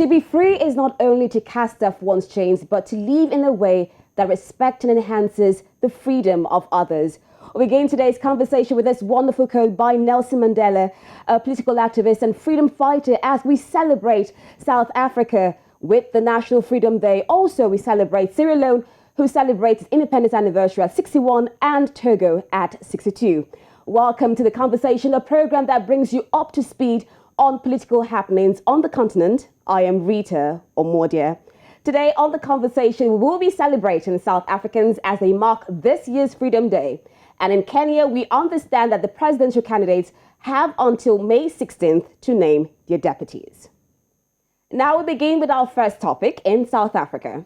To be free is not only to cast off one's chains, but to live in a way that respects and enhances the freedom of others. We begin today's conversation with this wonderful quote by Nelson Mandela, a political activist and freedom fighter, as we celebrate South Africa with the National Freedom Day. Also, we celebrate Sierra Leone, who celebrates its independence anniversary at 61, and Togo at 62. Welcome to the conversation, a program that brings you up to speed on political happenings on the continent. I am Rita Omodia. Today on the conversation, we will be celebrating South Africans as they mark this year's Freedom Day. And in Kenya, we understand that the presidential candidates have until May 16th to name their deputies. Now we begin with our first topic in South Africa.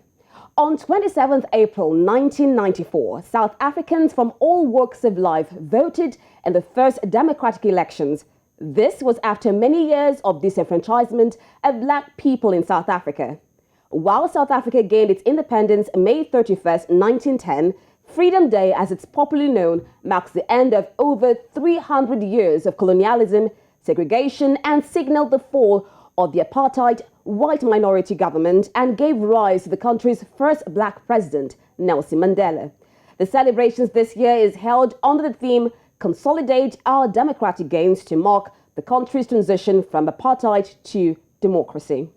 On 27th April 1994, South Africans from all walks of life voted in the first democratic elections. This was after many years of disenfranchisement of black people in South Africa. While South Africa gained its independence May 31st, 1910, Freedom Day, as it's popularly known, marks the end of over 300 years of colonialism, segregation, and signaled the fall of the apartheid white minority government and gave rise to the country's first black president, Nelson Mandela. The celebrations this year is held under the theme Consolidate Our Democratic Gains to mark the country's transition from apartheid to democracy.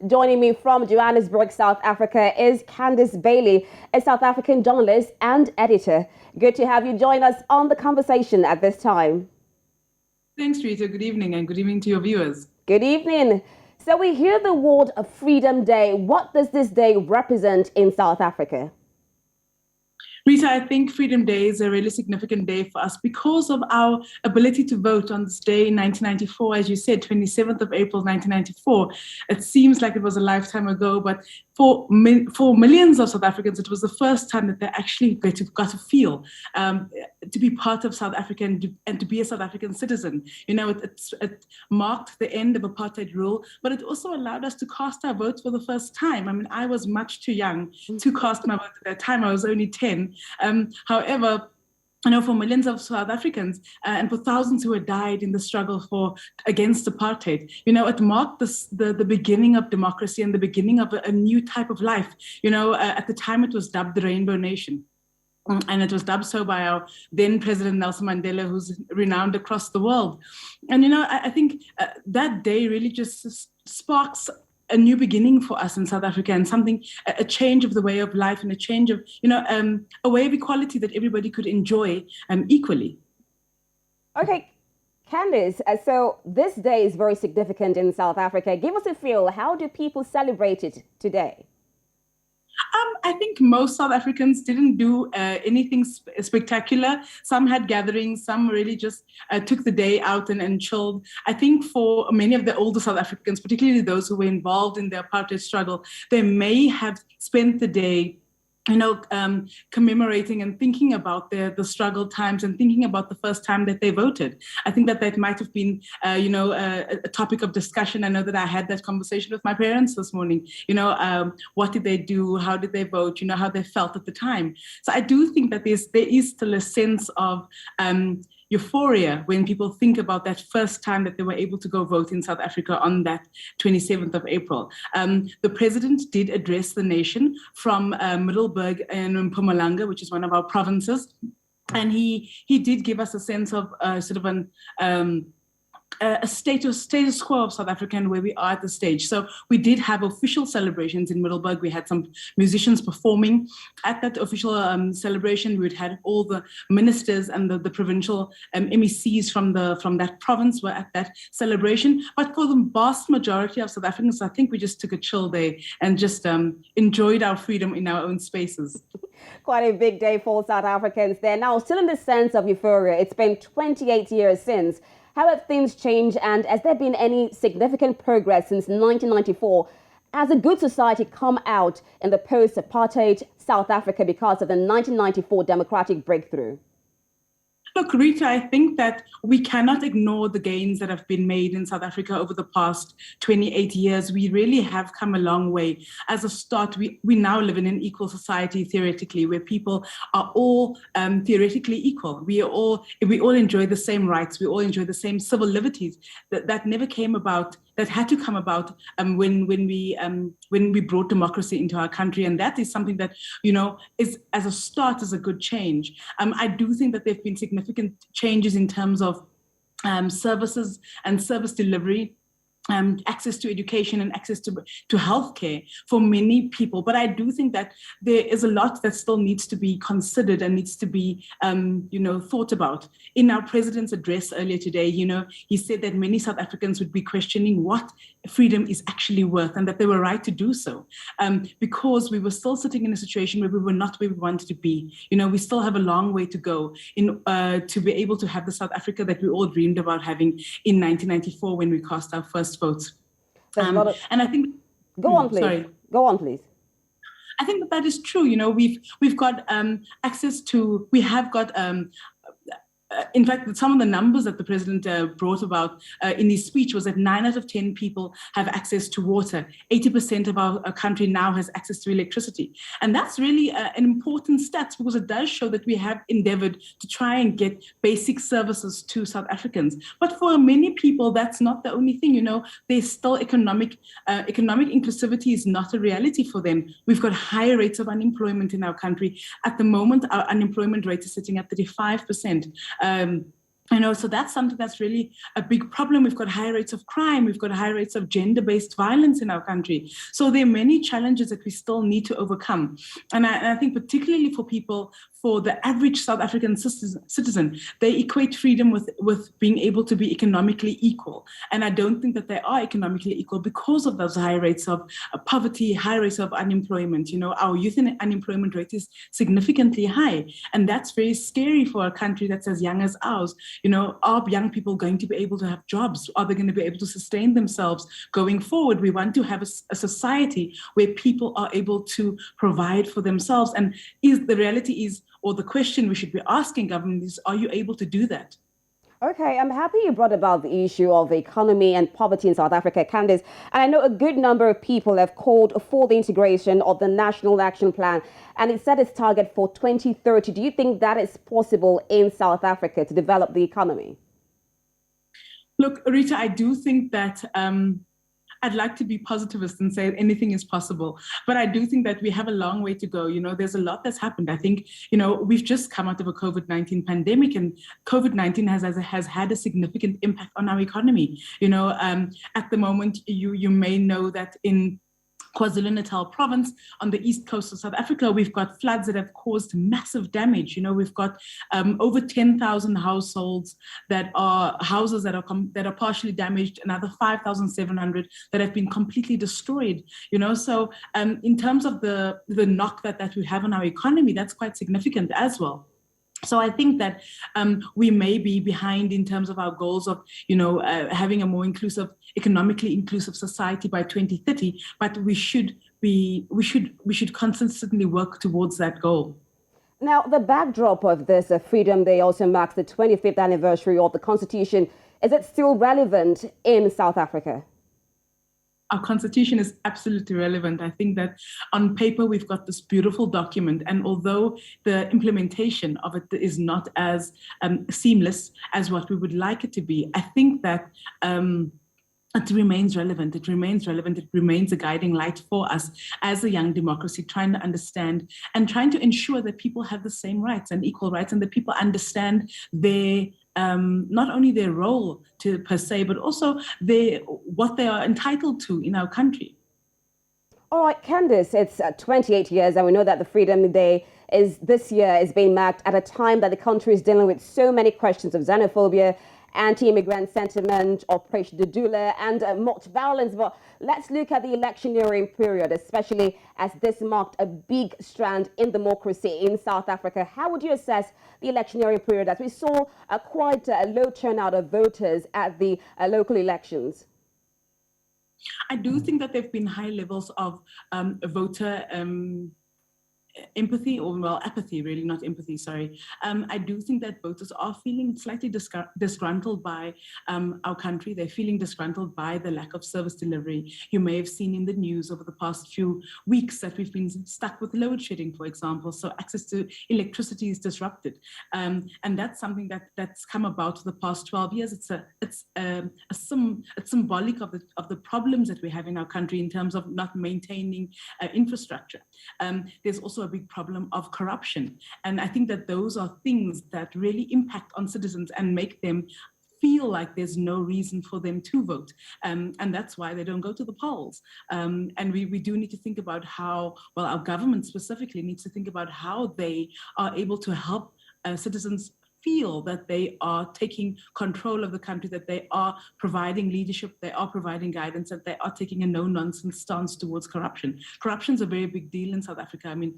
Joining me from Johannesburg, South Africa is Candice Bailey, a South African journalist and editor. Good to have you join us on the conversation at this time. Thanks, Rita. Good evening, and good evening to your viewers. Good evening. So we hear the word of Freedom Day. What does this day represent in South Africa? Rita, I think Freedom Day is a really significant day for us because of our ability to vote on this day in 1994. As you said, 27th of April, 1994. It seems like it was a lifetime ago, but for millions of South Africans, it was the first time that they actually got to feel, to be part of South Africa and to be a South African citizen. You know, it marked the end of apartheid rule, but it also allowed us to cast our votes for the first time. I mean, I was much too young to cast my vote at that time. I was only 10. However, you know, for millions of South Africans and for thousands who had died in the struggle against apartheid, you know, it marked the beginning of democracy and the beginning of a new type of life. You know, at the time it was dubbed the Rainbow Nation. And it was dubbed so by our then President Nelson Mandela, who's renowned across the world. And, you know, I think that day really just sparks a new beginning for us in South Africa, and a change of the way of life and a change of, you know, a way of equality that everybody could enjoy equally. Okay, Candice, so this day is very significant in South Africa. Give us a feel. How do people celebrate it today? I think most South Africans didn't do anything spectacular. Some had gatherings, some really just took the day out and chilled. I think for many of the older South Africans, particularly those who were involved in the apartheid struggle, they may have spent the day, you know, commemorating and thinking about the struggle times and thinking about the first time that they voted. I think that might have been, you know, a topic of discussion. I know that I had that conversation with my parents this morning. You know, what did they do? How did they vote? You know, how they felt at the time. So I do think that there is still a sense of euphoria when people think about that first time that they were able to go vote in South Africa on that 27th of April. The president did address the nation from Middelburg and Mpumalanga, which is one of our provinces. And he did give us a sense of sort of a status quo of South Africa and where we are at the stage. So we did have official celebrations in Middelburg. We had some musicians performing at that official celebration. We had all the ministers and the provincial MECs from that province were at that celebration. But for the vast majority of South Africans, I think we just took a chill day and just enjoyed our freedom in our own spaces. Quite a big day for South Africans there. Now, still in the sense of euphoria, it's been 28 years since. How have things changed, and has there been any significant progress since 1994? Has a good society come out in the post-apartheid South Africa because of the 1994 democratic breakthrough? Look, Rita, I think that we cannot ignore the gains that have been made in South Africa over the past 28 years. We really have come a long way. As a start, we now live in an equal society, theoretically, where people are all theoretically equal. We all enjoy the same rights. We all enjoy the same civil liberties. That never came about. That had to come about when we brought democracy into our country, and that is something that is as a start is a good change. I do think that there have been significant changes in terms of services and service delivery. Access to education and access to healthcare for many people. But I do think that there is a lot that still needs to be considered and needs to be, thought about. In our president's address earlier today, he said that many South Africans would be questioning what freedom is actually worth and that they were right to do so, because we were still sitting in a situation where we were not where we wanted to be. We still have a long way to go to be able to have the South Africa that we all dreamed about having in 1994 when we cast our first votes. And I think go on, please. Sorry. Go on, please. I think that is true. We've got access to. We have got. In fact, some of the numbers that the president brought about in his speech was that 9 out of 10 people have access to water. 80% of our country now has access to electricity. And that's really an important stat because it does show that we have endeavored to try and get basic services to South Africans. But for many people, that's not the only thing. There's still economic inclusivity is not a reality for them. We've got higher rates of unemployment in our country. At the moment, our unemployment rate is sitting at 35%. So that's something that's really a big problem. We've got high rates of crime. We've got high rates of gender-based violence in our country. So there are many challenges that we still need to overcome. And I think particularly for the average South African citizen, they equate freedom with being able to be economically equal. And I don't think that they are economically equal because of those high rates of poverty, high rates of unemployment. Our youth unemployment rate is significantly high. And that's very scary for a country that's as young as ours. Are young people going to be able to have jobs? Are they going to be able to sustain themselves going forward? We want to have a society where people are able to provide for themselves. And the question we should be asking government is, are you able to do that? Okay, I'm happy you brought about the issue of the economy and poverty in South Africa, Candice. And I know a good number of people have called for the integration of the National Action Plan, and it set its target for 2030. Do you think that is possible in South Africa to develop the economy? Look, Rita, I do think that I'd like to be positivist and say anything is possible. But I do think that we have a long way to go. There's a lot that's happened. I think, we've just come out of a COVID-19 pandemic, and COVID-19 has had a significant impact on our economy. At the moment, you may know that in KwaZulu-Natal province on the east coast of South Africa, we've got floods that have caused massive damage. We've got over 10,000 households houses that are partially damaged, another 5,700 that have been completely destroyed. So in terms of the knock that we have on our economy, that's quite significant as well. So I think that we may be behind in terms of our goals of, having a more economically inclusive society by 2030, but we should consistently work towards that goal. Now, the backdrop of this Freedom Day also marks the 25th anniversary of the Constitution. Is it still relevant in South Africa? Our constitution is absolutely relevant. I think that on paper, we've got this beautiful document. And although the implementation of it is not as seamless as what we would like it to be, I think that it remains relevant. It remains relevant. It remains a guiding light for us as a young democracy, trying to understand and trying to ensure that people have the same rights and equal rights, and that people understand their not only their role per se, but also what they are entitled to in our country. All right, Candice, it's 28 years, and we know that the Freedom Day this year is being marked at a time that the country is dealing with so many questions of xenophobia, anti-immigrant sentiment, Operation Dudula, and much violence. But let's look at the electioneering period, especially as this marked a big strand in democracy in South Africa. How would you assess the electioneering period as we saw quite a low turnout of voters at the local elections? I do think that there have been high levels of voter empathy, or well, apathy, really, not empathy, sorry. I do think that voters are feeling slightly disgruntled by our country. They're feeling disgruntled by the lack of service delivery. You may have seen in the news over the past few weeks that we've been stuck with load shedding, for example, so access to electricity is disrupted. And that's something that's come about for the past 12 years. It's symbolic of the problems that we have in our country in terms of not maintaining infrastructure. There's also a big problem of corruption. And I think that those are things that really impact on citizens and make them feel like there's no reason for them to vote. And that's why they don't go to the polls. And we do need to think about how, well, our government specifically needs to think about how they are able to help citizens feel that they are taking control of the country, that they are providing leadership, they are providing guidance, that they are taking a no-nonsense stance towards corruption. Corruption is a very big deal in South Africa. I mean,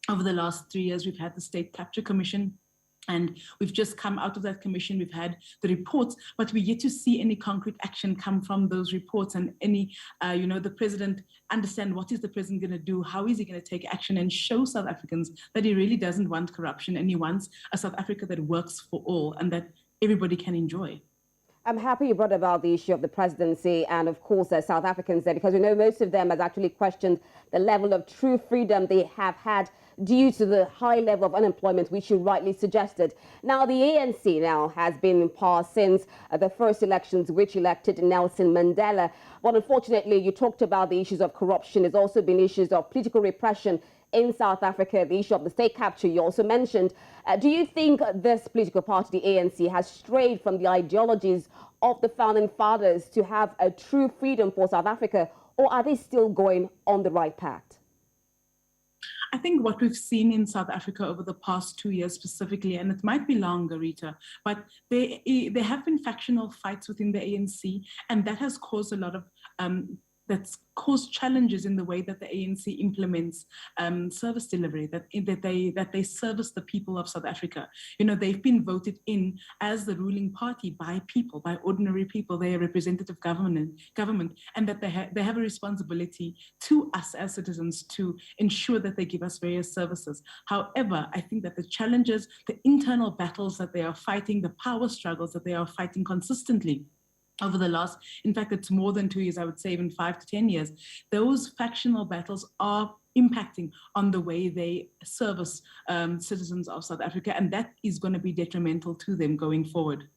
over the last 3 years, we've had the State Capture Commission, and we've just come out of that commission. We've had the reports, but we're yet to see any concrete action come from those reports, and any, the president understand what is the president going to do, how is he going to take action and show South Africans that he really doesn't want corruption and he wants a South Africa that works for all and that everybody can enjoy. I'm happy you brought about the issue of the presidency and, of course, South Africans there, because we know most of them has actually questioned the level of true freedom they have had due to the high level of unemployment, which you rightly suggested. Now, the ANC now has been in power since the first elections, which elected Nelson Mandela. But unfortunately, you talked about the issues of corruption. There's also been issues of political repression in South Africa, the issue of the state capture you also mentioned. Do you think this political party, the ANC, has strayed from the ideologies of the founding fathers to have a true freedom for South Africa, or are they still going on the right path? I think what we've seen in South Africa over the past 2 years specifically, and it might be longer, Rita, but there have been factional fights within the ANC, and that has caused a lot of that's caused challenges in the way that the ANC implements service delivery, that they service the people of South Africa. You know, they've been voted in as the ruling party by people, by ordinary people. They are representative government, and that they have a responsibility to us as citizens to ensure that they give us various services. However, I think that the challenges, the internal battles that they are fighting, the power struggles that they are fighting consistently over the last, in fact, it's more than 2 years, I would say even 5 to 10 years, those factional battles are impacting on the way they service citizens of South Africa, and that is going to be detrimental to them going forward.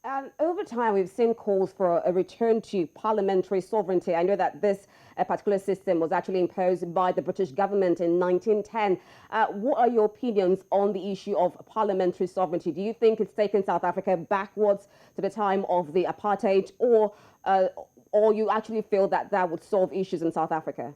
And over time, we've seen calls for a return to parliamentary sovereignty. I know that this particular system was actually imposed by the British government in 1910. What are your opinions on the issue of parliamentary sovereignty? Do you think it's taken South Africa backwards to the time of the apartheid, or you actually feel that that would solve issues in South Africa?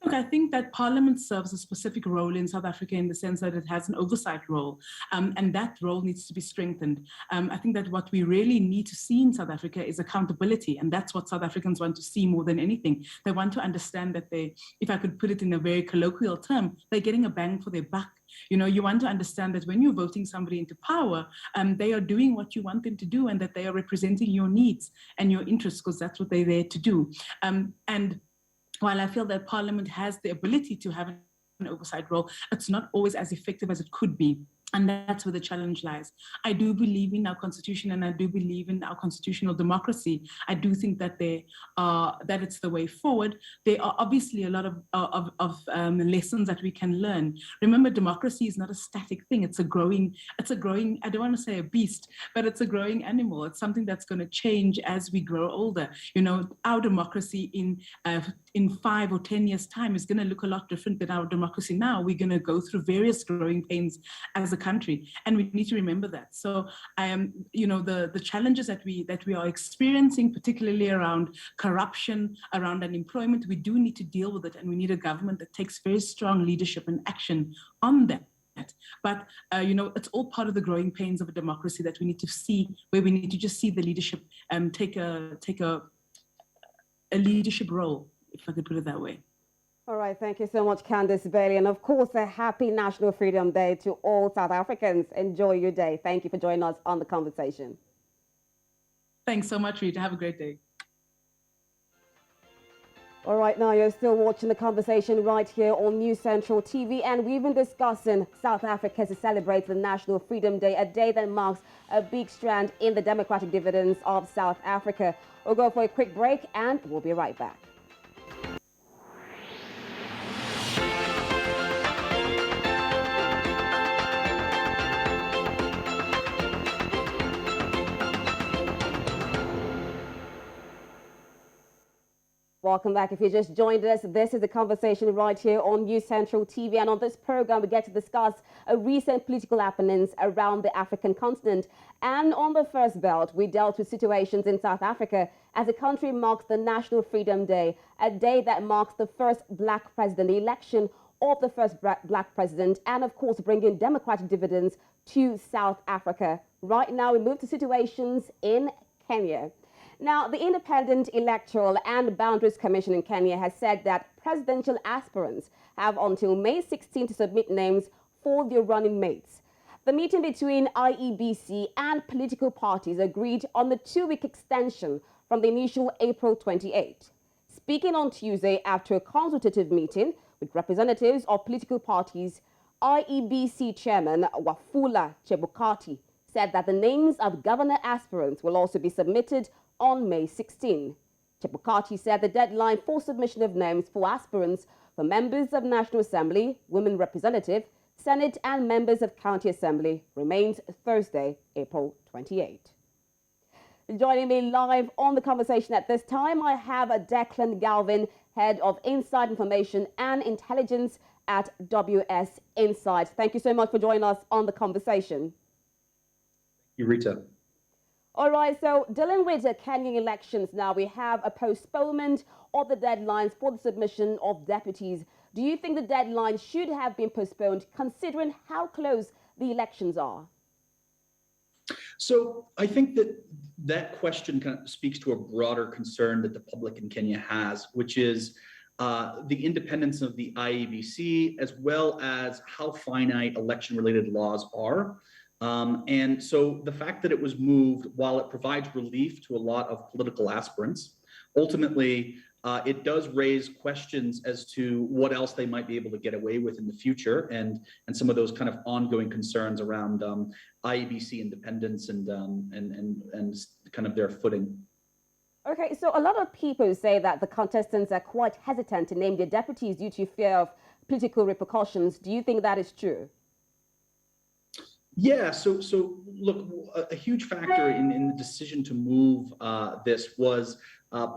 Look, I think that Parliament serves a specific role in South Africa in the sense that it has an oversight role, and that role needs to be strengthened. I think that what we really need to see in South Africa is accountability, and that's what South Africans want to see more than anything. They want to understand that if I could put it in a very colloquial term, they're getting a bang for their buck. You know, you want to understand that when you're voting somebody into power, they are doing what you want them to do, and that they are representing your needs and your interests, because that's what they're there to do. And while I feel that Parliament has the ability to have an oversight role, it's not always as effective as it could be. And that's where the challenge lies. I do believe in our constitution, and I do believe in our constitutional democracy. I do think that that it's the way forward. There are obviously a lot of lessons that we can learn. Remember, democracy is not a static thing. It's a growing, I don't want to say a beast, but it's a growing animal. It's something that's going to change as we grow older. You know, our democracy in 5 or 10 years' time is going to look a lot different than our democracy now. We're going to go through various growing pains as a country, and we need to remember that. So the challenges that we are experiencing, particularly around corruption, around unemployment, we do need to deal with it, and we need a government that takes very strong leadership and action on that. But it's all part of the growing pains of a democracy that we need to see, where we need to just see the leadership take a leadership role, if I could put it that way. All right, thank you so much, Candice Bailey. And of course, a happy National Freedom Day to all South Africans. Enjoy your day. Thank you for joining us on the conversation. Thanks so much, Rita. Have a great day. All right, now you're still watching the conversation right here on News Central TV, and we've been discussing South Africa to celebrate the National Freedom Day, a day that marks a big strand in the democratic dividends of South Africa. We'll go for a quick break, and we'll be right back. Welcome back. If you just joined us, this is the conversation right here on News Central TV. And on this program, we get to discuss recent political happenings around the African continent. And on the first belt, we dealt with situations in South Africa as the country marks the National Freedom Day, a day that marks the first black president, the election of the first black president, and of course, bringing democratic dividends to South Africa. Right now, we move to situations in Kenya. Now, the Independent Electoral and Boundaries Commission in Kenya has said that presidential aspirants have until May 16 to submit names for their running mates. The meeting between IEBC and political parties agreed on the 2-week extension from the initial April 28. Speaking on Tuesday after a consultative meeting with representatives of political parties, IEBC Chairman Wafula Chebukati said that the names of governor aspirants will also be submitted on May 16. Chebukati said the deadline for submission of names for aspirants for members of National Assembly, Women Representative, Senate and members of County Assembly remains Thursday, April 28. Joining me live on the conversation at this time, I have Declan Galvin, Head of Inside Information and Intelligence at WS Insight. Thank you so much for joining us on the conversation. Thank you, Rita. All right, so dealing with the Kenyan elections now, we have a postponement of the deadlines for the submission of deputies. Do you think the deadline should have been postponed considering how close the elections are? So I think that question kind of speaks to a broader concern that the public in Kenya has, which is the independence of the IEBC, as well as how finite election-related laws are. And so the fact that it was moved, while it provides relief to a lot of political aspirants, ultimately it does raise questions as to what else they might be able to get away with in the future, and some of those kind of ongoing concerns around IEBC independence and kind of their footing. Okay, so a lot of people say that the contestants are quite hesitant to name their deputies due to fear of political repercussions. Do you think that is true? Yeah, so look, a huge factor in the decision to move this was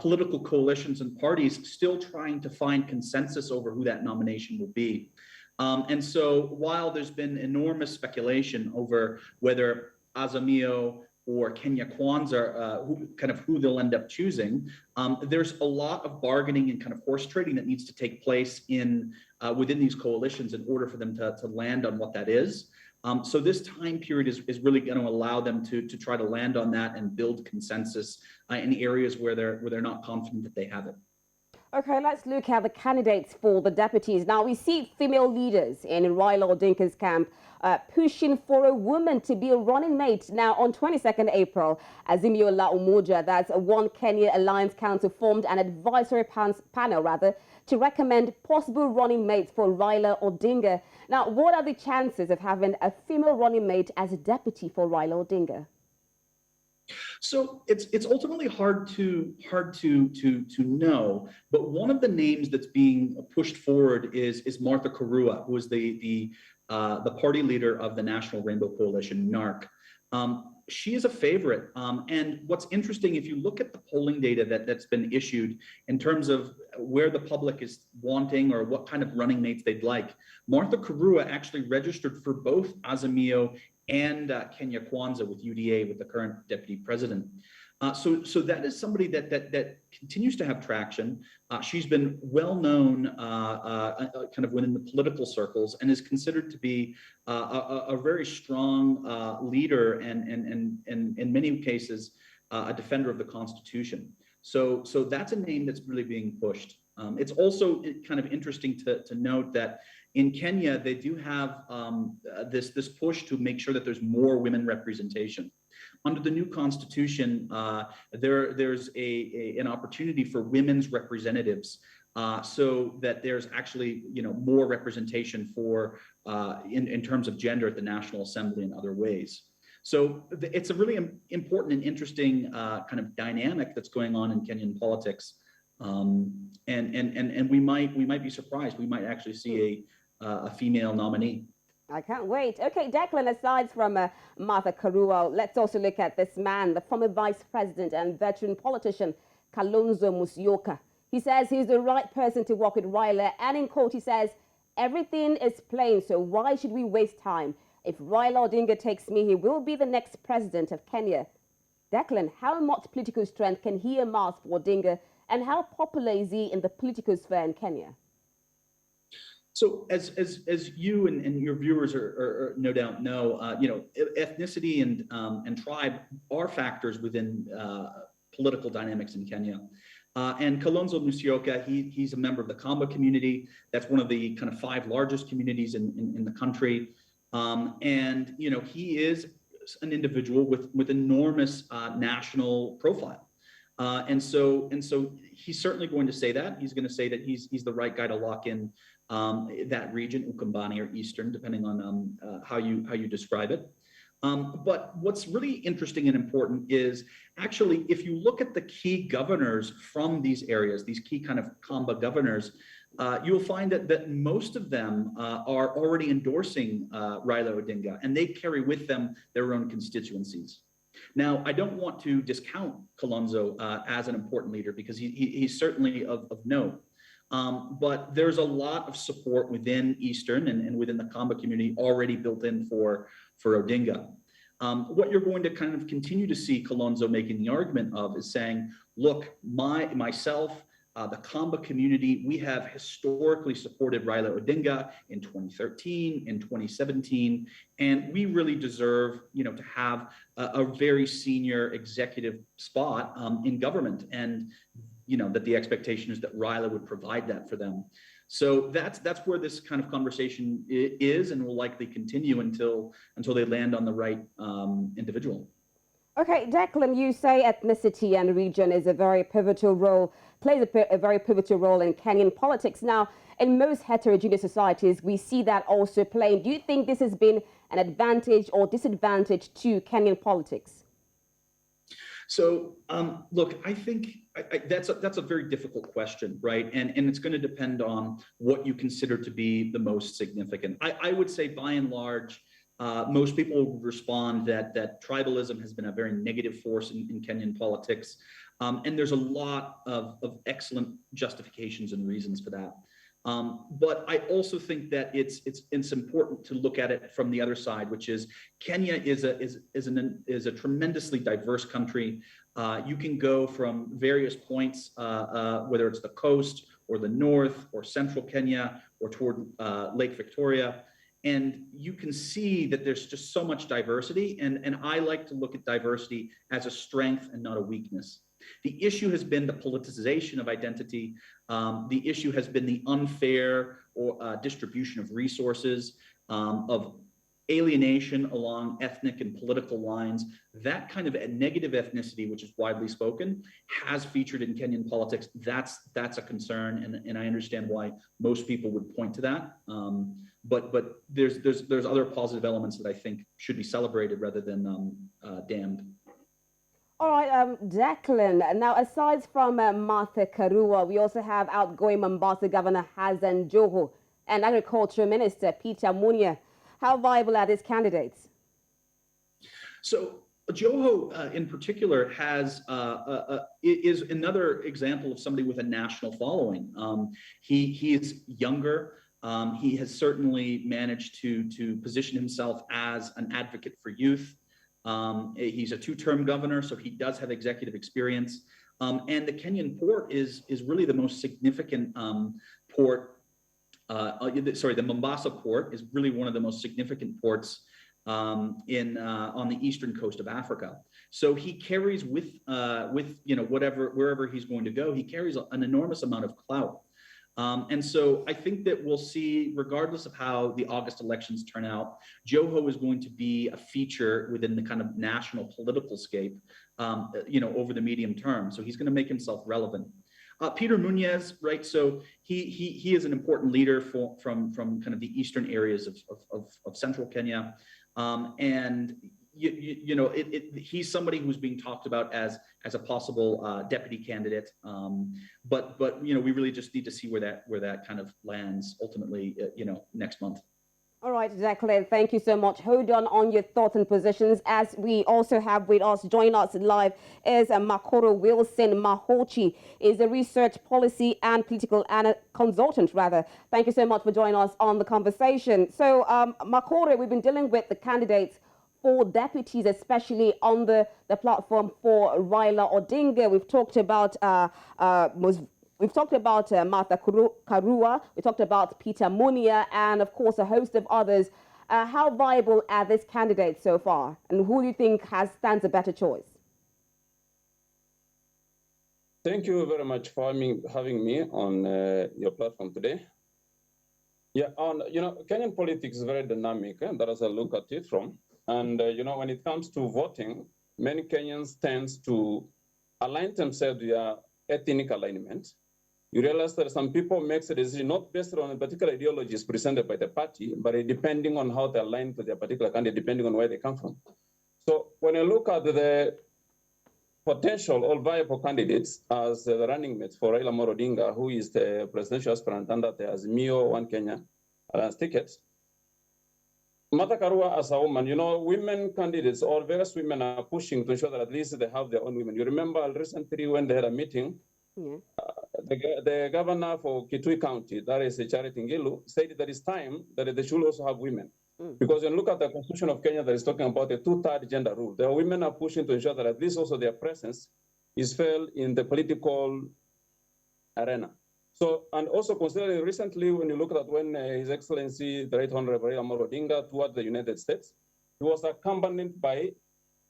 political coalitions and parties still trying to find consensus over who that nomination will be. And so while there's been enormous speculation over whether Azimio or Kenya Kwanza, who they'll end up choosing, there's a lot of bargaining and kind of horse trading that needs to take place within these coalitions in order for them to land on what that is. So this time period is really going to allow them to try to land on that and build consensus in areas where they're not confident that they have it. Okay, let's look at the candidates for the deputies. Now, we see female leaders in Raila Odinga's camp pushing for a woman to be a running mate. Now, on 22nd April, Rita Omodia, that's a One Kenya Alliance Council, formed an advisory panel to recommend possible running mates for Raila Odinga. Now, what are the chances of having a female running mate as a deputy for Raila Odinga? So it's ultimately hard to know, but one of the names that's being pushed forward is Martha Karua, who is the party leader of the National Rainbow Coalition, NARC. She is a favorite, and what's interesting, if you look at the polling data that's been issued in terms of where the public is wanting or what kind of running mates they'd like, Martha Karua actually registered for both Azimio and Kenya Kwanza with UDA, with the current deputy president. So that is somebody that continues to have traction. She's been well known kind of within the political circles and is considered to be a very strong leader and in many cases a defender of the Constitution. So that's a name that's really being pushed. It's also kind of interesting to note that in Kenya, they do have this push to make sure that there's more women representation. Under the new constitution, there's an opportunity for women's representatives, so that there's actually more representation for in terms of gender at the National Assembly and other ways. So it's a really important and interesting kind of dynamic that's going on in Kenyan politics, and we might be surprised. We might actually see a female nominee. I can't wait. Okay, Declan, aside from Martha Karua, let's also look at this man, the former vice president and veteran politician, Kalonzo Musyoka. He says he's the right person to work with Raila, and in court he says, everything is plain, so why should we waste time? If Raila Odinga takes me, he will be the next president of Kenya. Declan, how much political strength can he amass for Odinga, and how popular is he in the political sphere in Kenya? So as you and your viewers are no doubt know, ethnicity and tribe are factors within political dynamics in Kenya. And Kalonzo Musyoka, he's a member of the Kamba community. That's one of the kind of 5 largest communities in the country. And he is an individual with enormous national profile. And so he's certainly going to say that. He's going to say that he's the right guy to lock in that region, Ukambani or Eastern, depending on how you describe it. But what's really interesting and important is actually, if you look at the key governors from these areas, these key kind of Kamba governors, you'll find that most of them are already endorsing Raila Odinga, and they carry with them their own constituencies. Now, I don't want to discount Kalonzo as an important leader, because he's certainly of note. But there's a lot of support within Eastern and within the Kamba community already built in for Odinga. What you're going to kind of continue to see Kalonzo making the argument of is saying, look, myself, the Kamba community, we have historically supported Raila Odinga in 2013, in 2017, and we really deserve, to have a very senior executive spot in government, and that the expectation is that Raila would provide that for them. So that's where this kind of conversation is, and will likely continue until they land on the right individual. Okay, Declan, you say ethnicity and region is a very pivotal role, plays a very pivotal role in Kenyan politics. Now, in most heterogeneous societies, we see that also playing. Do you think this has been an advantage or disadvantage to Kenyan politics? So, look, I think that's a very difficult question, right? And it's going to depend on what you consider to be the most significant. I would say, by and large, most people would respond that tribalism has been a very negative force in Kenyan politics. And there's a lot of excellent justifications and reasons for that. But I also think that it's important to look at it from the other side, which is Kenya is a tremendously diverse country. You can go from various points, whether it's the coast or the north or central Kenya or toward Lake Victoria. And you can see that there's just so much diversity. And I like to look at diversity as a strength and not a weakness. The issue has been the politicization of identity. The issue has been the unfair distribution of resources, of alienation along ethnic and political lines. That kind of a negative ethnicity, which is widely spoken, has featured in Kenyan politics. That's a concern, and I understand why most people would point to that. But there's other positive elements that I think should be celebrated rather than damned. All right, Declan. Now, aside from Martha Karua, we also have outgoing Mombasa Governor Hassan Joho and Agriculture Minister Peter Munya. How viable are these candidates? So Joho, in particular, is another example of somebody with a national following. He is younger. He has certainly managed to position himself as an advocate for youth. He's a 2-term governor, so he does have executive experience. And the Kenyan port is really the most significant port. The Mombasa port is really one of the most significant ports on the eastern coast of Africa. So he carries wherever he's going to go, he carries an enormous amount of clout. And so I think that we'll see, regardless of how the August elections turn out, Joho is going to be a feature within the kind of national political scape, over the medium term. So he's going to make himself relevant. Peter Munez, right? So he is an important leader from kind of the eastern areas of central Kenya, and he's somebody who's being talked about as a possible deputy candidate. But we really just need to see where that kind of lands ultimately, next month. All right, Declan, thank you so much. Hold on your thoughts and positions. As we also have with us, join us live is Makorre Wilson. Mohochi is a research policy and political consultant, rather. Thank you so much for joining us on the conversation. So, Makorre, we've been dealing with the candidates for deputies, especially on the platform for Raila Odinga. We've talked about Martha Karua, we talked about Peter Munia, and of course a host of others. How viable are these candidates so far, and who do you think stands a better choice? Thank you very much for having me on your platform today. Yeah, Kenyan politics is very dynamic, and that is a look at it from. And when it comes to voting, many Kenyans tend to align themselves with their ethnic alignment. You realize that some people make a decision not based on a particular ideologies presented by the party, but depending on how they align to their particular candidate, depending on where they come from. So when you look at the potential or viable candidates as the running mates for Raila Odinga, who is the presidential aspirant under the Azimio One Kenya Alliance ticket, Martha Karua as a woman, women candidates or various women are pushing to ensure that at least they have their own women. You remember recently when they had a meeting, the governor for Kitui County, that is Charity Ngilu, said that it's time that they should also have women. Because when you look at the Constitution of Kenya that is talking about the 2/3 gender rule, the women are pushing to ensure that at least also their presence is felt in the political arena. So, and also considering recently when you look at when His Excellency, the Right Honorable Raila Odinga toured the United States, he was accompanied by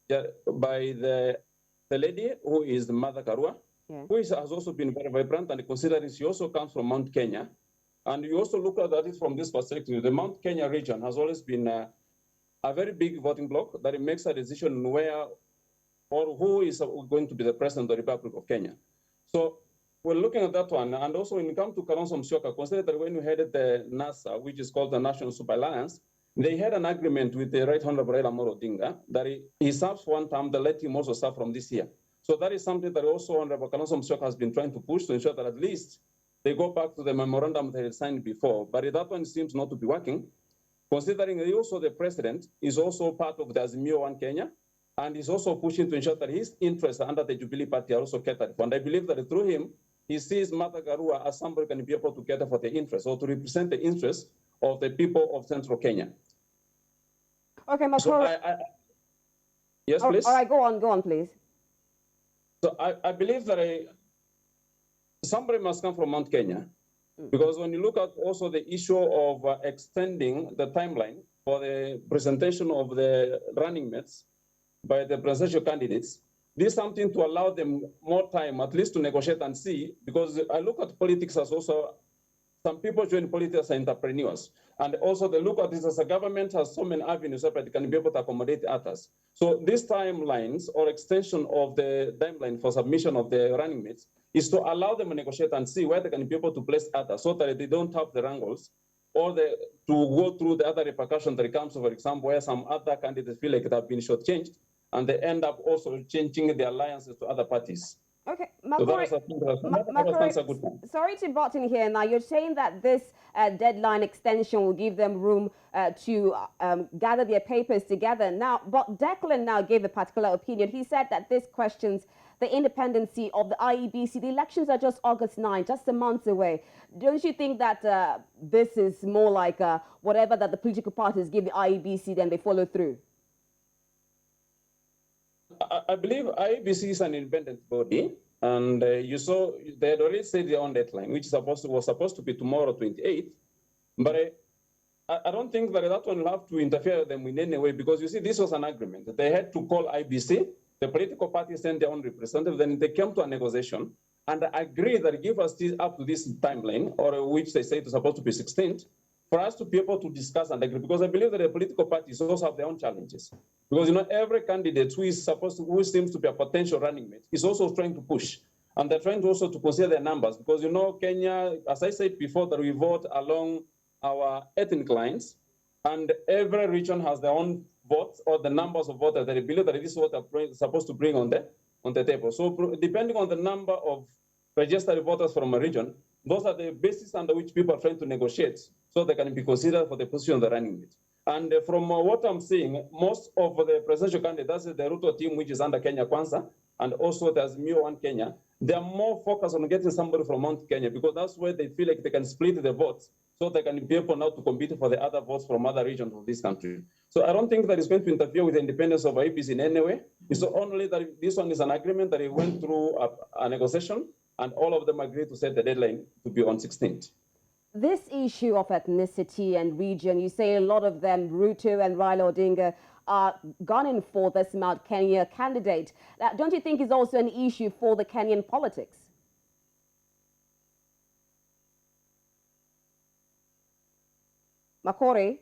the lady who is Martha Karua, who has also been very vibrant, and considering she also comes from Mount Kenya. And you also look at it from this perspective, the Mount Kenya region has always been a very big voting bloc that it makes a decision where or who is going to be the president of the Republic of Kenya. So we're looking at that one. And also when you come to Kalonzo Musyoka, consider that when you headed the NASA, which is called the National Super Alliance, they had an agreement with the Right Honorable Raila Odinga that he serves one term, they let him also serve from this year. So that is something that also Honorable Kalonzo Musyoka has been trying to push to ensure that at least they go back to the memorandum they had signed before. But that one seems not to be working, considering also the president is also part of the Azimio One Kenya, and is also pushing to ensure that his interests under the Jubilee Party are also catered for. And I believe that through him, he sees Martha Karua as somebody who can be able to cater for the interests or to represent the interests of the people of Central Kenya. Okay, Makorre. So yes, please. All right, go on, please. So I believe that somebody must come from Mount Kenya, because when you look at also the issue of extending the timeline for the presentation of the running mates by the presidential candidates, this is something to allow them more time, at least to negotiate and see, because I look at politics as also, some people join politics as entrepreneurs. And also they look at this as a government has so many avenues that it can be able to accommodate others. So these timelines or extension of the timeline for submission of the running mates is to allow them to negotiate and see where they can be able to place others so that they don't have the wrangles or to go through the other repercussions that comes, for example, where some other candidates feel like they have been shortchanged and they end up also changing their alliances to other parties. Okay, Makorre, sorry to butt in here. Now, you're saying that this deadline extension will give them room to gather their papers together. Now, but Declan now gave a particular opinion. He said that this questions the independency of the IEBC. The elections are just August 9, just a month away. Don't you think that this is more like whatever that the political parties give the IEBC, then they follow through? I believe IEBC is an independent body, and you saw they had already set their own deadline, which was supposed to be tomorrow, 28th. But I don't think that one will have to interfere with them in any way, because you see, this was an agreement. They had to call IEBC, the political parties sent their own representative, then they came to a negotiation, and agree that give us this up to this timeline, or which they say is supposed to be 16th, for us to be able to discuss and agree, because I believe that the political parties also have their own challenges. Because every candidate who seems to be a potential running mate is also trying to push. And they're trying to also to consider their numbers, because Kenya, as I said before, that we vote along our ethnic lines, and every region has their own votes or the numbers of voters that they believe that this is what they're supposed to bring on the table. So depending on the number of registered voters from a region, those are the basis under which people are trying to negotiate so they can be considered for the position of the running mate. And from what I'm seeing, most of the presidential candidates, the Ruto team, which is under Kenya Kwanza, and also there's Mio One Kenya, they're more focused on getting somebody from Mount Kenya, because that's where they feel like they can split the votes so they can be able now to compete for the other votes from other regions of this country. So I don't think that it's going to interfere with the independence of IEBC in any way. It's only that this one is an agreement that it went through a negotiation, and all of them agreed to set the deadline to be on 16th. This issue of ethnicity and region, you say a lot of them, Ruto and Raila Odinga, are gunning for this Mount Kenya candidate. Now, don't you think it's also an issue for the Kenyan politics? Makorre?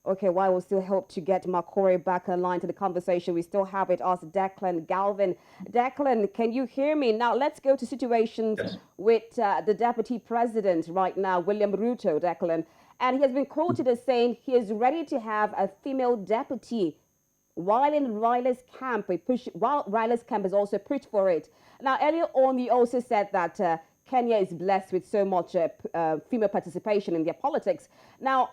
Okay, while we still hope to get Makorre back online to the conversation, we still have it ask Declan Galvin. Declan, can you hear me? Now, let's go to situations with the deputy president right now, William Ruto, Declan. And he has been quoted as saying he is ready to have a female deputy, while in Raila's camp, while Raila's camp has also pushed for it. Now, earlier on, you also said that Kenya is blessed with so much female participation in their politics. Now,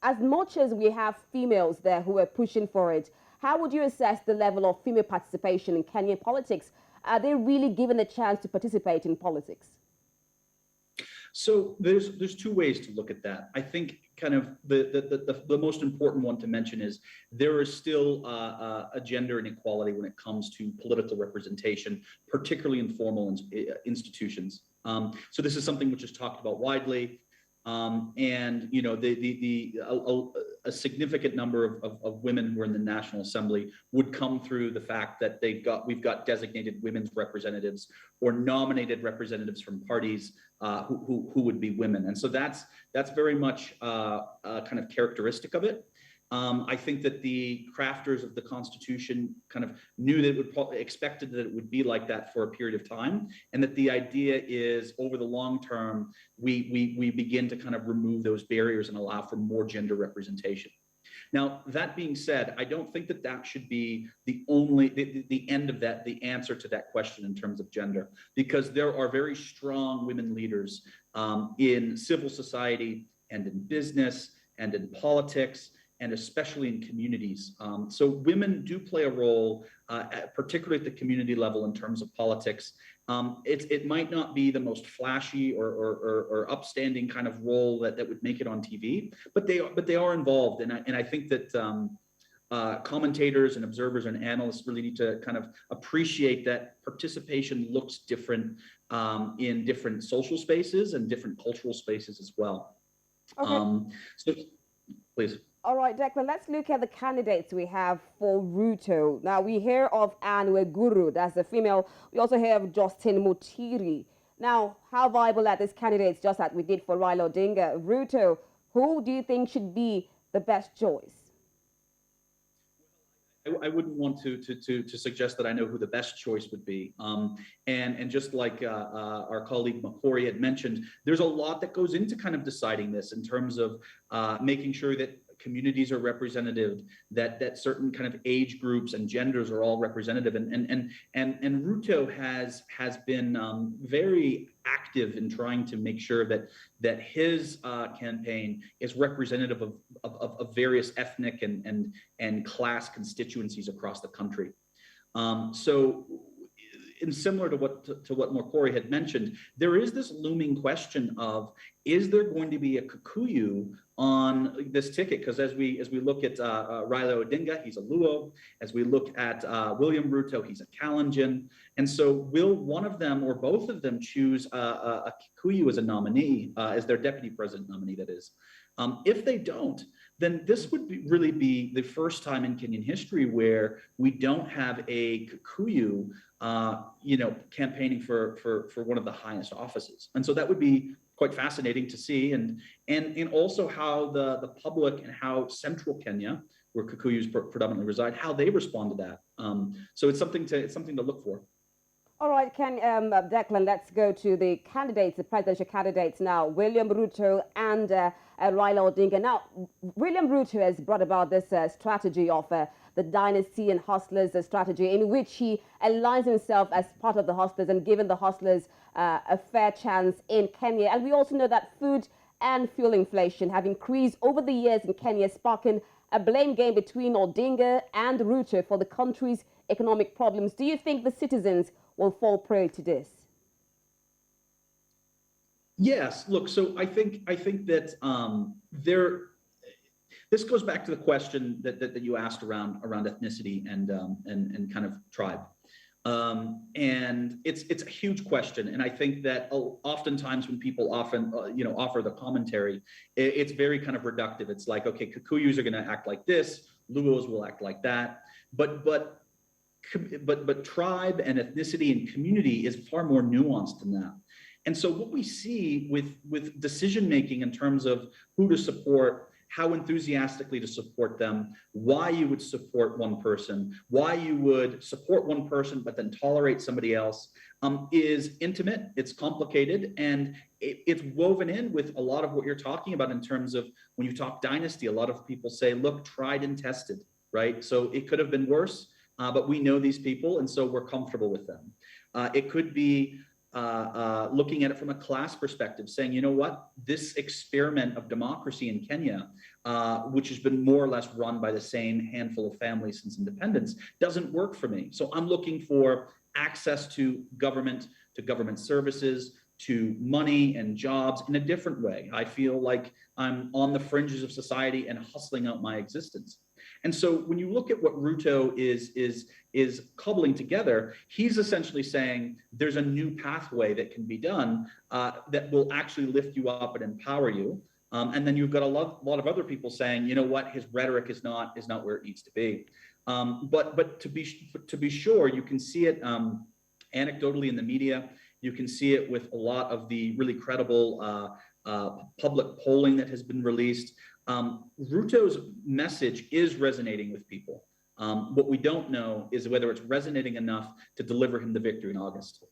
as much as we have females there who are pushing for it, how would you assess the level of female participation in Kenyan politics? Are they really given a chance to participate in politics? So there's two ways to look at that. I think kind of the most important one to mention is there is still a gender inequality when it comes to political representation, particularly in formal institutions. So this is something which is talked about widely. And a significant number of women who are in the National Assembly would come through the fact that we've got designated women's representatives or nominated representatives from parties who would be women, and so that's very much kind of characteristic of it. I think that the crafters of the Constitution kind of knew that expected that it would be like that for a period of time, and that the idea is over the long term, we begin to kind of remove those barriers and allow for more gender representation. Now, that being said, I don't think that that should be the end of that, the answer to that question in terms of gender, because there are very strong women leaders in civil society and in business and in politics, and especially in communities. So women do play a role, particularly at the community level in terms of politics. It might not be the most flashy or upstanding kind of role that would make it on TV, but they are involved. And I think that commentators and observers and analysts really need to kind of appreciate that participation looks different in different social spaces and different cultural spaces as well. Okay. So please. All right, Declan, let's look at the candidates we have for Ruto. Now, we hear of Anne Weguru, that's a female. We also hear of Justin Mutiri. Now, how viable are these candidates, just like we did for Raila Odinga? Ruto, who do you think should be the best choice? I wouldn't want to suggest that I know who the best choice would be. And just like our colleague Makorre had mentioned, there's a lot that goes into kind of deciding this in terms of making sure that communities are representative, that certain kind of age groups and genders are all representative, and Ruto has been very active in trying to make sure that his campaign is representative of various ethnic and class constituencies across the country. So, and similar to what Makorre had mentioned, there is this looming question of, is there going to be a Kikuyu on this ticket? Because as we look at Raila Odinga, he's a Luo. As we look at William Ruto, he's a Kalenjin. And so will one of them or both of them choose a Kikuyu as a nominee, as their deputy president nominee, that is? If they don't, then this would really be the first time in Kenyan history where we don't have a Kikuyu, campaigning for one of the highest offices. And so that would be quite fascinating to see, and also how the public and how central Kenya, where Kikuyus predominantly reside, how they respond to that. So it's something to look for. All right, Declan, let's go to the candidates, the presidential candidates now, William Ruto and Raila Odinga. Now, William Ruto has brought about this strategy of the dynasty and hustlers strategy, in which he aligns himself as part of the hustlers and given the hustlers a fair chance in Kenya. And we also know that food and fuel inflation have increased over the years in Kenya, sparking a blame game between Odinga and Ruto for the country's economic problems. Do you think the citizens will fall prey to this? Yes. Look, so I think that this goes back to the question that you asked around ethnicity and kind of tribe, and it's a huge question. And I think that oftentimes when people offer the commentary, it's very kind of reductive. It's like, okay, Kikuyus are going to act like this, Luos will act like that, but tribe and ethnicity and community is far more nuanced than that. And so what we see with decision making in terms of who to support, how enthusiastically to support them, why you would support one person, why you would support one person but then tolerate somebody else, is intimate, it's complicated, and it's woven in with a lot of what you're talking about in terms of when you talk dynasty. A lot of people say, look, tried and tested, right? So it could have been worse. But we know these people, and so we're comfortable with them. It could be looking at it from a class perspective, saying, you know what, this experiment of democracy in Kenya, which has been more or less run by the same handful of families since independence, doesn't work for me. So I'm looking for access to government services, to money and jobs in a different way. I feel like I'm on the fringes of society and hustling out my existence. And so when you look at what Ruto is cobbling together, he's essentially saying there's a new pathway that can be done that will actually lift you up and empower you. And then you've got a lot of other people saying, you know what, his rhetoric is not where it needs to be. But to be sure, you can see it anecdotally in the media. You can see it with a lot of the really credible public polling that has been released. Ruto's message is resonating with people. What we don't know is whether it's resonating enough to deliver him the victory in August.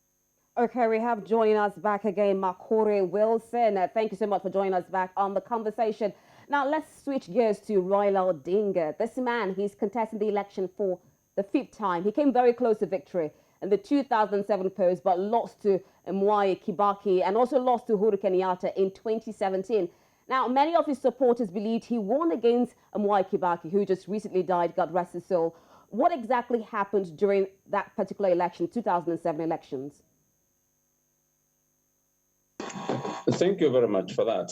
Okay, we have joining us back again, Makorre Wilson. Thank you so much for joining us back on the conversation. Now, let's switch gears to Raila Odinga. This man, he's contesting the election for the 5th time. He came very close to victory in the 2007 polls, but lost to Mwai Kibaki and also lost to Uhuru Kenyatta in 2017. Now, many of his supporters believed he won against Mwai Kibaki, who just recently died, God rest his soul. What exactly happened during that particular election, 2007 elections? Thank you very much for that.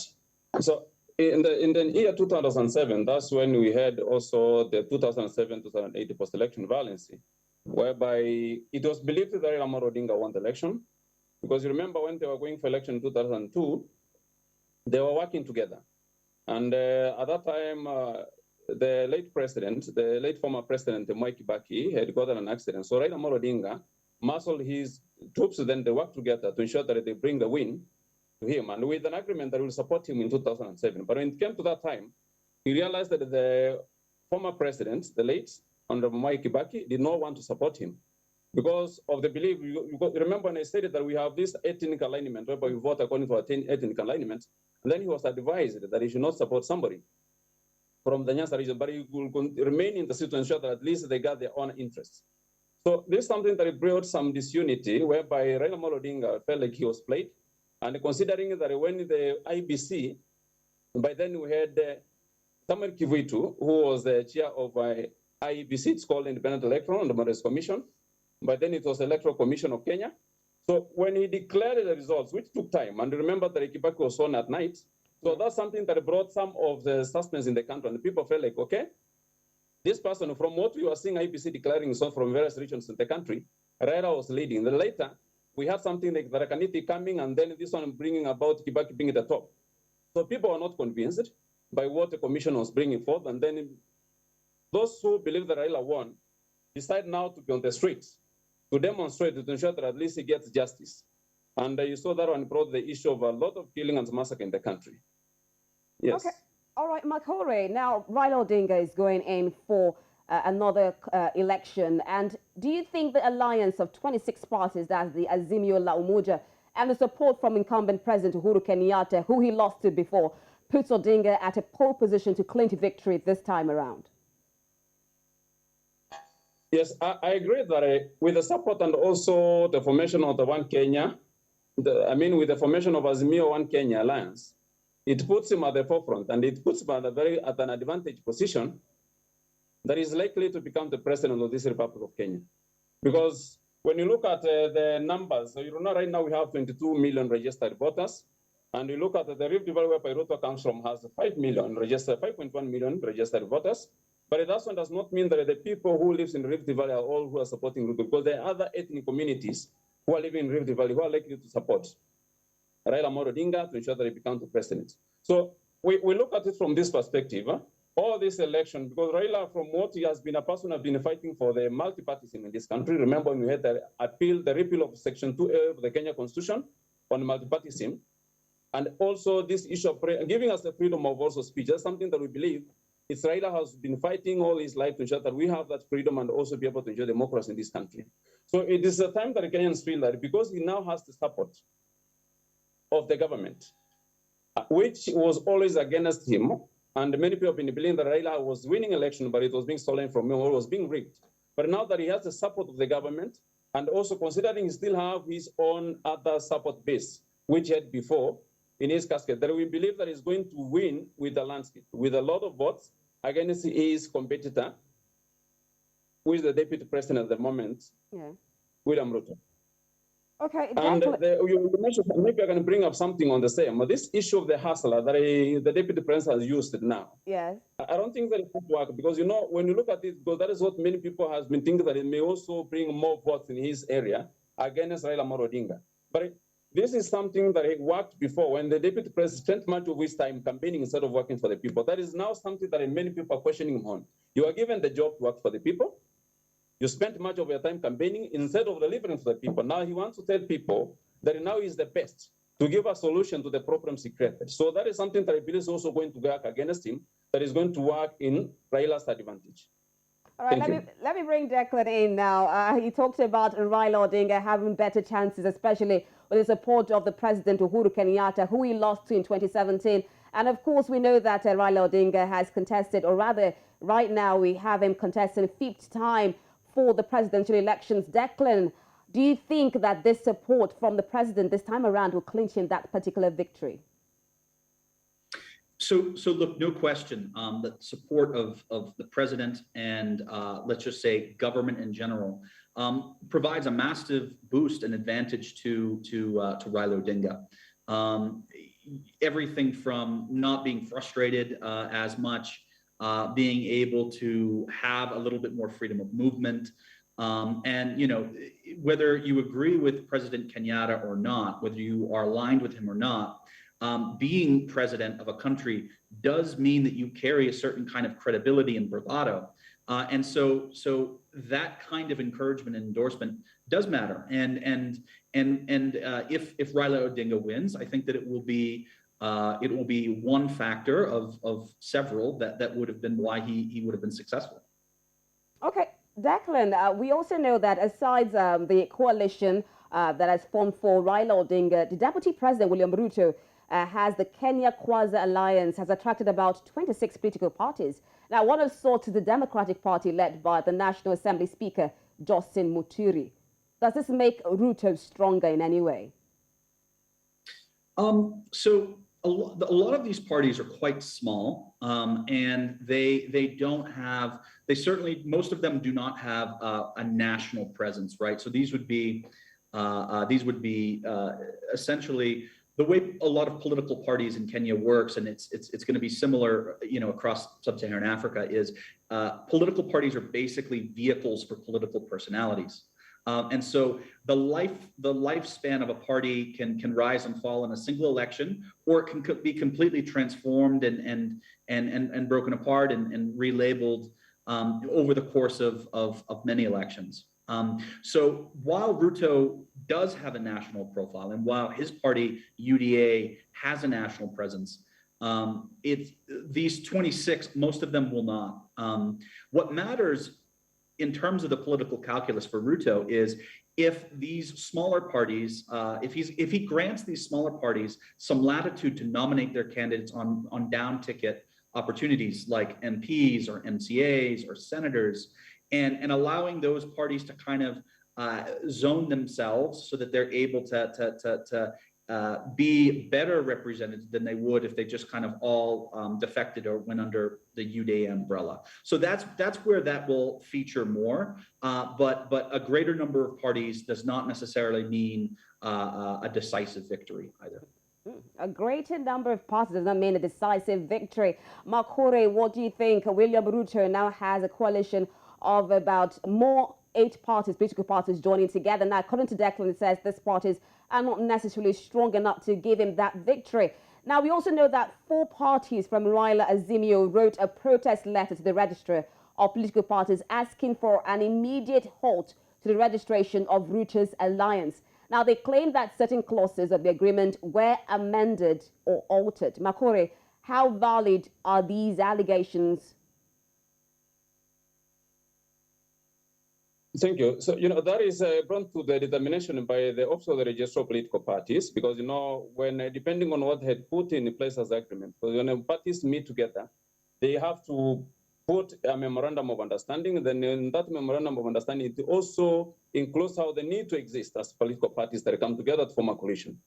So in the year 2007, that's when we had also the 2007-2008 post-election violence, whereby it was believed that Raila Odinga won the election. Because you remember when they were going for election in 2002, they were working together. And at that time, the late former president, Mwai Kibaki, had gotten an accident. So Raila Odinga marshaled his troops, then they worked together to ensure that they bring the win to him, and with an agreement that will support him in 2007. But when it came to that time, he realized that the former president, the late Honorable Mwai Kibaki, did not want to support him because of the belief. You remember when I stated that we have this ethnic alignment, whereby we vote according to our ethnic alignment, and then he was advised that he should not support somebody from the Nyasa region, but he will remain in the seat to ensure that at least they got their own interests. So this is something that brought some disunity, whereby Raila Odinga felt like he was played. And considering that when the IBC, by then we had Samuel Kivuitu, who was the chair of IEBC, it's called Independent Electoral and Democracy Commission. By then it was Electoral Commission of Kenya. So when he declared the results, which took time, and remember that Kibaki was on at night, so that's something that brought some of the suspense in the country, and the people felt like, okay, this person, from what we were seeing IBC declaring so from various regions in the country, Raila was leading. Then later, we had something like Tharaka Nithi coming, and then this one bringing about Kibaki being at the top. So people were not convinced. by what the commission was bringing forth. And then those who believe that Raila won decide now to be on the streets to demonstrate, to ensure that at least he gets justice. And you saw that one brought the issue of a lot of killing and massacre in the country. Yes. Okay. All right, Makorre. Now, Raila Odinga is going in for another election. And do you think the alliance of 26 parties, that's the Azimio La Umoja, and the support from incumbent President Uhuru Kenyatta, who he lost to before, puts Odinga at a pole position to clinch victory this time around? Yes, I agree that with the support and also the formation of the One Kenya, with the formation of Azimio One Kenya Alliance, it puts him at the forefront and it puts him at an advantage position that is likely to become the president of this Republic of Kenya. Because when you look at the numbers, so you know right now we have 22 million registered voters, and you look at the Rift Valley where Ruto comes from has 5.1 million registered voters. But that one does not mean that the people who live in Rift Valley are all who are supporting Ruto, because there are other ethnic communities who are living in Rift Valley who are likely to support Raila Odinga to ensure that he becomes the president. So we look at it from this perspective. All this election, because Raila, from what he has been a person who has been fighting for the multi-partyism in this country. Remember when we had the repeal of Section 2A of the Kenya Constitution on multi-partyism, and also this issue of giving us the freedom of also speech. That's something that we believe Raila has been fighting all his life to ensure that we have that freedom and also be able to enjoy democracy in this country. So it is a time that Kenyans feel that because he now has the support of the government, which was always against him, and many people have been believing that Raila was winning election, but it was being stolen from him or was being rigged. But now that he has the support of the government, and also considering he still have his own other support base, which he had before in his casket, that we believe that he's going to win with the landscape, with a lot of votes against his competitor, who is the deputy president at the moment, William Ruto. Okay, and you mentioned, maybe I can bring up something on the same. This issue of the hustler that the deputy president has used it now. Yes. I don't think that it would work because, you know, when you look at it, because that is what many people have been thinking, that it may also bring more votes in his area against Raila Odinga. But this is something that worked before when the deputy president spent much of his time campaigning instead of working for the people. That is now something that many people are questioning him on. You are given the job to work for the people. You spent much of your time campaigning instead of delivering for the people. Now he wants to tell people that now is the best to give a solution to the problems he created. So that is something that I believe is also going to work against him, that is going to work in Raila's advantage. All right, let me bring Declan in now. He talked about Raila Odinga having better chances, especially with the support of the President Uhuru Kenyatta, who he lost to in 2017. And of course, we know that Raila Odinga has contested, or rather, right now we have him contesting 5th time for the presidential elections. Declan, do you think that this support from the president this time around will clinch him that particular victory? So look, no question, the support of the president and let's just say government in general provides a massive boost and advantage to Raila Odinga. Everything from not being frustrated as much, being able to have a little bit more freedom of movement. And, you know, whether you agree with President Kenyatta or not, whether you are aligned with him or not, being president of a country does mean that you carry a certain kind of credibility and bravado. And so that kind of encouragement and endorsement does matter. And if Raila Odinga wins, I think that it will be one factor of several that would have been why he would have been successful. Okay, Declan, we also know that aside the coalition that has formed for Raila Odinga, the Deputy President William Ruto has the Kenya Kwanza Alliance, has attracted about 26 political parties. Now, one of sorts is the Democratic Party led by the National Assembly Speaker, Justin Muturi. Does this make Ruto stronger in any way? So a lot of these parties are quite small, and they don't have, most of them do not have a national presence, right? So these would be essentially the way a lot of political parties in Kenya works, and it's going to be similar, you know, across sub-Saharan Africa, is political parties are basically vehicles for political personalities. And so the lifespan of a party can rise and fall in a single election, or it can be completely transformed and broken apart and relabeled over the course of many elections. So while Ruto does have a national profile, and while his party UDA has a national presence, these 26, most of them will not. What matters in terms of the political calculus for Ruto is if these smaller parties, if he grants these smaller parties some latitude to nominate their candidates on down ticket opportunities like MPs or MCAs or senators, and allowing those parties to kind of zone themselves so that they're able to be better represented than they would if they just kind of all defected or went under the UDA umbrella. So that's where that will feature more. But a greater number of parties does not necessarily mean a decisive victory either. A greater number of parties does not mean a decisive victory. Makorre, what do you think? William Ruto now has a coalition of about 8 parties, political parties joining together. Now, according to Declan, it says these parties are not necessarily strong enough to give him that victory. Now, we also know that 4 parties from Raila Azimio wrote a protest letter to the registrar of political parties asking for an immediate halt to the registration of Ruto's alliance. Now, they claim that certain clauses of the agreement were amended or altered. Makorre, how valid are these allegations? Thank you. So, that is gone to the determination by the Office of the Registrar of Political Parties, because, when depending on what they had put in place as agreement, because when parties meet together, they have to put a memorandum of understanding. Then in that memorandum of understanding, it also includes how they need to exist as political parties that come together to form a coalition.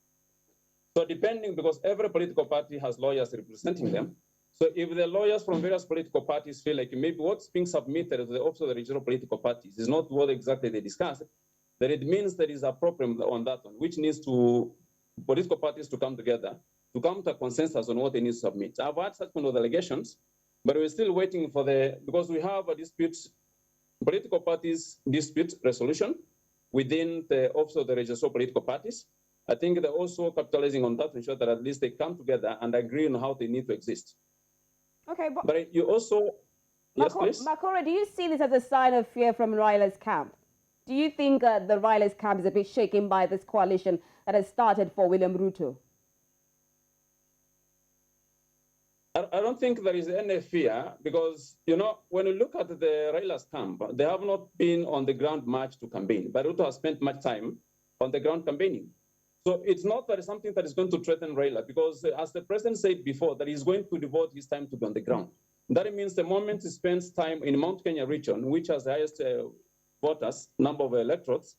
So depending, because every political party has lawyers representing them, so if the lawyers from various political parties feel like maybe what's being submitted to the Office of the Registrar of Political Parties is not what exactly they discussed, then it means there is a problem on that one, which needs to political parties to come together to come to a consensus on what they need to submit. I've had such kind of allegations, but we're still waiting for because we have a political parties dispute resolution within the Office of the Registrar of Political Parties. I think they're also capitalizing on that to ensure that at least they come together and agree on how they need to exist. Okay, but you also, yes, please. Makorre, do you see this as a sign of fear from Raila's camp? Do you think the Raila's camp is a bit shaken by this coalition that has started for William Ruto? I don't think there is any fear because, when you look at the Raila's camp, they have not been on the ground much to campaign, but Ruto has spent much time on the ground campaigning. So it's not that it's something that is going to threaten Raila because as the president said before, that he's going to devote his time to be on the ground. That means the moment he spends time in Mount Kenya region, which has the highest voters, number of electorates,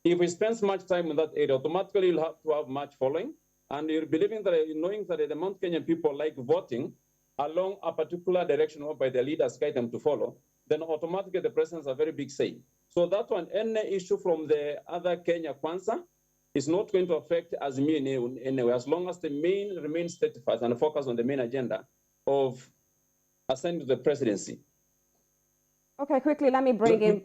if he spends much time in that area, automatically he'll have to have much following. And you're believing that, knowing that the Mount Kenyan people like voting along a particular direction whereby their leaders guide them to follow, then automatically the president has a very big say. So that one, any issue from the other Kenya Kwanza, is not going to affect Azimio in any way, as long as the main remains steadfast and focus on the main agenda of ascending to the presidency. Okay, quickly, let me bring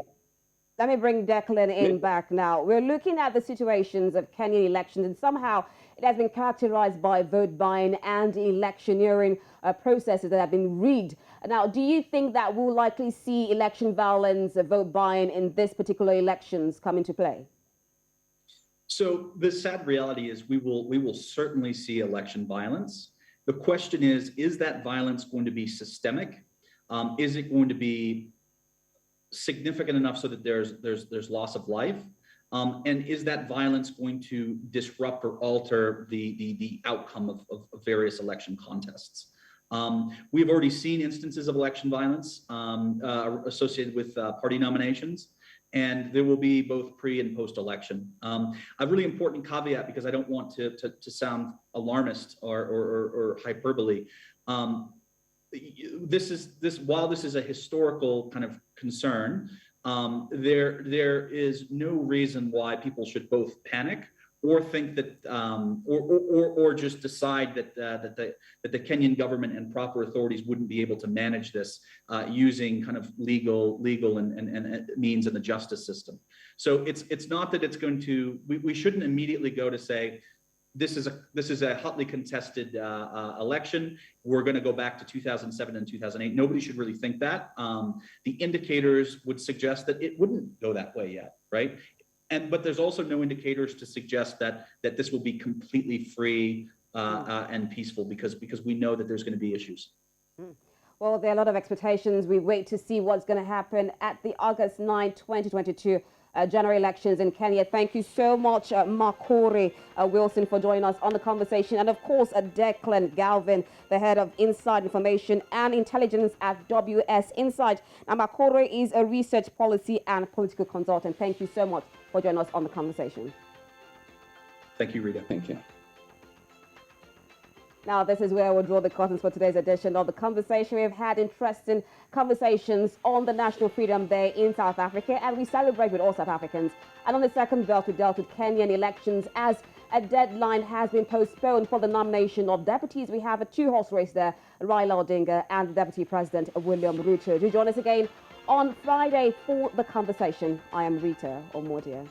Declan in back now. We're looking at the situations of Kenyan elections, and somehow it has been characterized by vote buying and electioneering processes that have been rigged. Now, do you think that we'll likely see election violence, vote buying in this particular elections come into play? So the sad reality is we will certainly see election violence. The question is that violence going to be systemic? Is it going to be significant enough so that there's loss of life? And is that violence going to disrupt or alter the outcome of various election contests? We've already seen instances of election violence associated with party nominations. And there will be both pre and post-election. A really important caveat, because I don't want to sound alarmist or hyperbole. While this is a historical kind of concern, there is no reason why people should both panic or think that, or just decide that the Kenyan government and proper authorities wouldn't be able to manage this using kind of legal and means in the justice system. So it's not that it's going to, we shouldn't immediately go to say, this is a hotly contested election. We're going to go back to 2007 and 2008. Nobody should really think that. The indicators would suggest that it wouldn't go that way yet, right? But there's also no indicators to suggest that this will be completely free and peaceful, because we know that there's going to be issues. Well, there are a lot of expectations. We wait to see what's going to happen at the August 9, 2022 general elections in Kenya. Thank you so much, Makorre Wilson, for joining us on the conversation. And of course, Declan Galvin, the head of Inside Information and Intelligence at WS Insight. Now, Makorre is a research policy and political consultant. Thank you so much for joining us on the conversation. Thank you, Rita. Thank you. Now, this is where we'll draw the curtains for today's edition of The Conversation. We've had interesting conversations on the National Freedom Day in South Africa, and we celebrate with all South Africans. And on the second belt, we dealt with Kenyan elections as a deadline has been postponed for the nomination of deputies. We have a two-horse race there, Raila Odinga and Deputy President William Ruto. Do join us again on Friday for The Conversation. I am Rita Omodia.